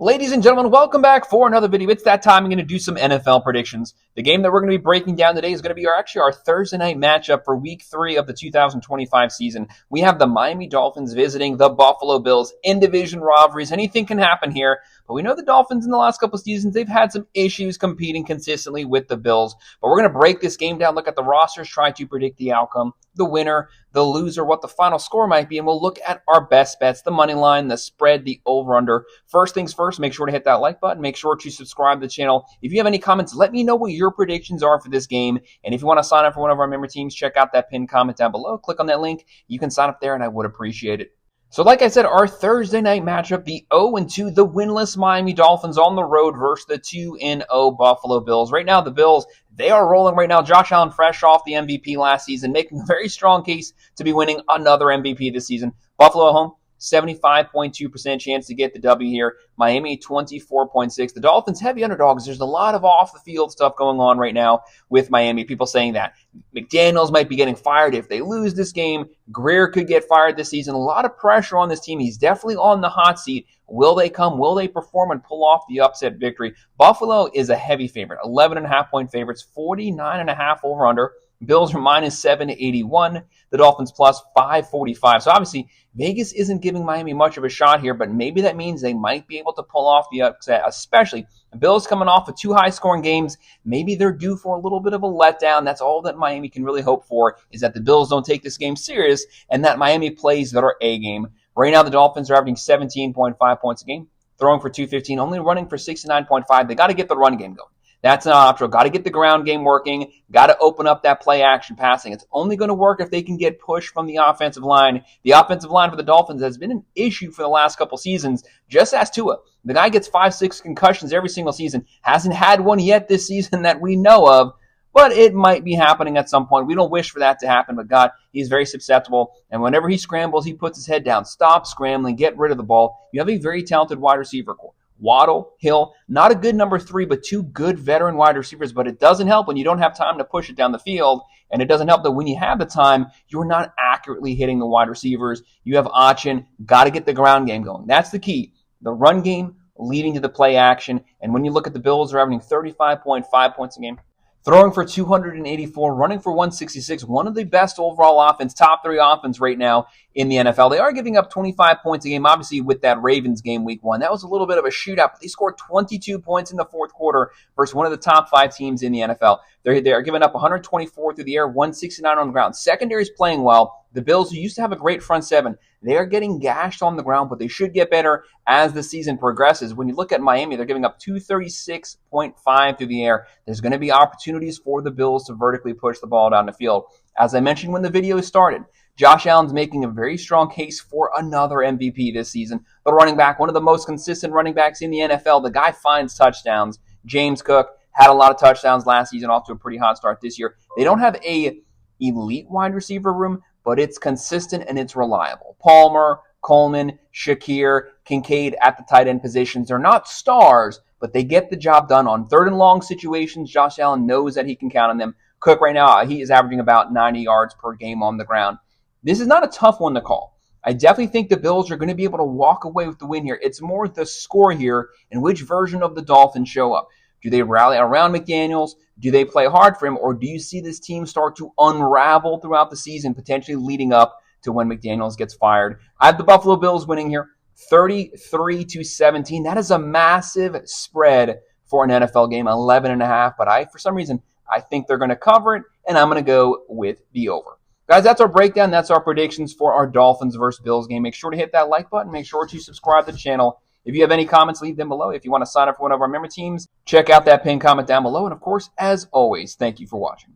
Ladies and gentlemen, welcome back for another video. It's that time. I'm going to do some NFL predictions. The game that we're going to be breaking down today is going to be our Thursday night matchup for Week 3 of the 2025 season. We have the Miami Dolphins visiting the Buffalo Bills in division rivalries. Anything can happen here, but we know the Dolphins in the last couple of seasons, they've had some issues competing consistently with the Bills. But we're going to break this game down, look at the rosters, try to predict the outcome, the winner, the loser, what the final score might be, and we'll look at our best bets, the money line, the spread, the over-under. First things first, make sure to hit that like button. Make sure to subscribe to the channel. If you have any comments, let me know what your predictions are for this game. And if you want to sign up for one of our member teams, check out that pinned comment down below. Click on that link. You can sign up there, and I would appreciate it. So like I said, our Thursday night matchup, the 0-2, the winless Miami Dolphins on the road versus the 2-0 Buffalo Bills. Right now, the Bills, they are rolling right now. Josh Allen fresh off the MVP last season, making a very strong case to be winning another MVP this season. Buffalo at home, 75.2% chance to get the W here. Miami, 24.6%. The Dolphins, heavy underdogs. There's a lot of off-the-field stuff going on right now with Miami. People saying that McDaniels might be getting fired if they lose this game. Greer could get fired this season. A lot of pressure on this team. He's definitely on the hot seat. Will they come? Will they perform and pull off the upset victory? Buffalo is a heavy favorite. 11.5-point favorites, 49.5 over-under. Bills are minus 781. The Dolphins plus 545. So obviously, Vegas isn't giving Miami much of a shot here, but maybe that means they might be able to pull off the upset, especially the Bills coming off of 2 high-scoring games. Maybe they're due for a little bit of a letdown. That's all that Miami can really hope for, is that the Bills don't take this game serious and that Miami plays their A game. Right now, the Dolphins are averaging 17.5 points a game, throwing for 215, only running for 69.5. They got to get the run game going. That's not optional. Got to get the ground game working. Got to open up that play action passing. It's only going to work if they can get push from the offensive line. The offensive line for the Dolphins has been an issue for the last couple seasons. Just ask Tua. The guy gets 5-6 concussions every single season. Hasn't had one yet this season that we know of, but it might be happening at some point. We don't wish for that to happen, but God, he's very susceptible. And whenever he scrambles, he puts his head down. Stop scrambling. Get rid of the ball. You have a very talented wide receiver core. Waddle, Hill, not a good number 3, but 2 good veteran wide receivers. But it doesn't help when you don't have time to push it down the field. And it doesn't help that when you have the time, you're not accurately hitting the wide receivers. You have Achin. Got to get the ground game going. That's the key. The run game leading to the play action. And when you look at the Bills, they're averaging 35.5 points a game, throwing for 284, running for 166, one of the best overall offense, top 3 offense right now in the NFL. They are giving up 25 points a game, obviously with that Ravens game week 1. That was a little bit of a shootout, but they scored 22 points in the fourth quarter versus one of the top 5 teams in the NFL. They are giving up 124 through the air, 169 on the ground. Secondary is playing well. The Bills, who used to have a great front 7, they are getting gashed on the ground, but they should get better as the season progresses. When you look at Miami, they're giving up 236.5 through the air. There's going to be opportunities for the Bills to vertically push the ball down the field. As I mentioned when the video started, Josh Allen's making a very strong case for another MVP this season. The running back, one of the most consistent running backs in the NFL. The guy finds touchdowns. James Cook had a lot of touchdowns last season, off to a pretty hot start this year. They don't have a elite wide receiver room, but it's consistent and it's reliable. Palmer, Coleman, Shakir, Kincaid at the tight end positions. They're not stars, but they get the job done on 3rd and long situations. Josh Allen knows that he can count on them. Cook right now, he is averaging about 90 yards per game on the ground. This is not a tough one to call. I definitely think the Bills are going to be able to walk away with the win here. It's more the score here and which version of the Dolphins show up. Do they rally around McDaniels? Do they play hard for him? Or do you see this team start to unravel throughout the season, potentially leading up to when McDaniels gets fired? I have the Buffalo Bills winning here, 33-17. That is a massive spread for an NFL game, 11.5. But for some reason, I think they're going to cover it, and I'm going to go with the over. Guys, that's our breakdown. That's our predictions for our Dolphins versus Bills game. Make sure to hit that like button. Make sure to subscribe to the channel. If you have any comments, leave them below. If you want to sign up for one of our member teams, check out that pinned comment down below. And of course, as always, thank you for watching.